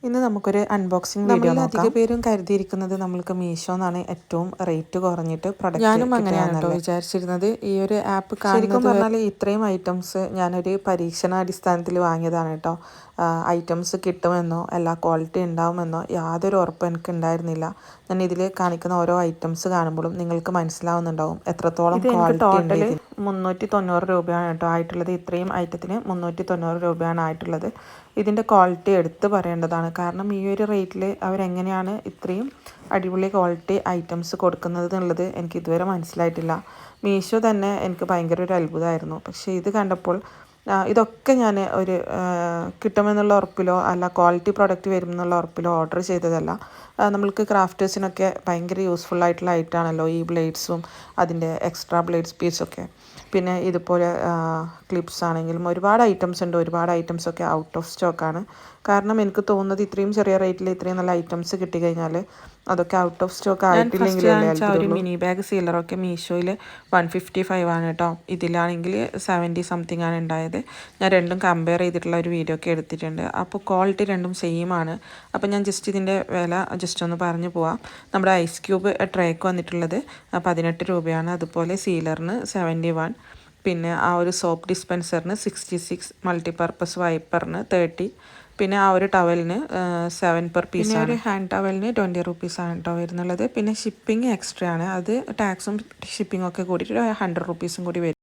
ഇന്ന് നമുക്കൊരു unboxing video നോക്കാം. അധിക പേരും കരുതിയിരിക്കുന്നത് നമ്മൾക്ക് മീഷോ എന്നാണ് ഏറ്റവും റേറ്റ് കുറഞ്ഞിട്ട് പ്രൊഡക്റ്റ്. ഞാനും അങ്ങനെയാണ് കേട്ടോ വിചാരിച്ചിരുന്നത്. ഈ ഒരു ആപ്പ് ശരിക്കും പറഞ്ഞാൽ ഇത്രയും ഐറ്റംസ് ഞാനൊരു പരീക്ഷണാടിസ്ഥാനത്തിൽ വാങ്ങിയതാണ് കേട്ടോ. ഐറ്റംസ് കിട്ടുമെന്നോ എല്ലാ ക്വാളിറ്റി ഉണ്ടാവുമെന്നോ യാതൊരു ഉറപ്പും എനിക്ക് ഉണ്ടായിരുന്നില്ല. ഞാൻ ഇതിൽ കാണിക്കുന്ന ഓരോ ഐറ്റംസ് കാണുമ്പോഴും നിങ്ങൾക്ക് മനസ്സിലാവുന്നുണ്ടാവും എത്രത്തോളം ക്വാളിറ്റി ഉണ്ട്. 390 രൂപയാണ് കേട്ടോ ആയിട്ടുള്ളത്. ഇത്രയും ഐറ്റത്തിന് 390 രൂപയാണ് ആയിട്ടുള്ളത്. ഇതിൻ്റെ ക്വാളിറ്റി എടുത്ത് പറയേണ്ടതാണ്. കാരണം ഈ ഒരു റേറ്റിൽ അവരെങ്ങനെയാണ് ഇത്രയും അടിപൊളി ക്വാളിറ്റി ഐറ്റംസ് കൊടുക്കുന്നത് എന്നുള്ളത് എനിക്ക് ഇതുവരെ മനസ്സിലായിട്ടില്ല. മീഷോ തന്നെ എനിക്ക് ഭയങ്കര ഒരു അത്ഭുതമായിരുന്നു. പക്ഷേ ഇത് കണ്ടപ്പോൾ ഇതൊക്കെ ഞാൻ ഒരു കിട്ടുമെന്നുള്ള ഉറപ്പിലോ അല്ല ക്വാളിറ്റി പ്രോഡക്റ്റ് വരുമെന്നുള്ള ഉറപ്പിലോ ഓർഡർ ചെയ്തതല്ല. നമ്മൾക്ക് ക്രാഫ്റ്റേഴ്സിനൊക്കെ ഭയങ്കര യൂസ്ഫുൾ ആയിട്ടുള്ള ഐറ്റമാണല്ലോ ഈ ബ്ലേഡ്സും അതിൻ്റെ എക്സ്ട്രാ ബ്ലേഡ്സ് പീസൊക്കെ. പിന്നെ ഇതുപോലെ ക്ലിപ്സ് ആണെങ്കിലും ഒരുപാട് ഐറ്റംസ് ഉണ്ട്. ഒരുപാട് ഐറ്റംസൊക്കെ ഔട്ട് ഓഫ് സ്റ്റോക്കാണ്. കാരണം എനിക്ക് തോന്നുന്നത് ഇത്രയും ചെറിയ റേറ്റിൽ ഇത്രയും നല്ല ഐറ്റംസ് കിട്ടിക്കഴിഞ്ഞാൽ അതൊക്കെ ഔട്ട് ഓഫ് സ്റ്റോക്ക് ആയിട്ടില്ലെങ്കിൽ ഒരു മിനി ബാഗ് സീലറൊക്കെ മീഷോയിൽ 155 ആണ് കേട്ടോ. ഇതിലാണെങ്കിൽ 70 സംതിങ് ആണ് ഉണ്ടായത്. ഞാൻ രണ്ടും കമ്പയർ ചെയ്തിട്ടുള്ള ഒരു വീഡിയോ ഒക്കെ എടുത്തിട്ടുണ്ട്. അപ്പോൾ ക്വാളിറ്റി രണ്ടും സെയിം ആണ്. അപ്പോൾ ഞാൻ ജസ്റ്റ് ഇതിൻ്റെ വില ജസ്റ്റ് ഒന്ന് പറഞ്ഞു പോവാം. നമ്മുടെ ഐസ് ക്യൂബ് ട്രേക്ക് വന്നിട്ടുള്ളത് 18 രൂപയാണ്. അതുപോലെ സീലറിന് 71, പിന്നെ ആ ഒരു സോപ്പ് ഡിസ്പെൻസറിന് 66, മൾട്ടിപർപ്പസ് വൈപ്പറിന് 30, പിന്നെ ആ ഒരു ടവലിന് 7 പെർ പീസ്. പിന്നെ ഒരു ഹാൻഡ് ടവലിന് 20 റുപ്പീസാണ് കേട്ടോ വരുന്നുള്ളത്. പിന്നെ ഷിപ്പിംഗ് എക്സ്ട്രാ ആണ്. അത് ടാക്സും ഷിപ്പിംഗ് ഒക്കെ കൂടിയിട്ട് 100 റുപ്പീസും കൂടി വരും.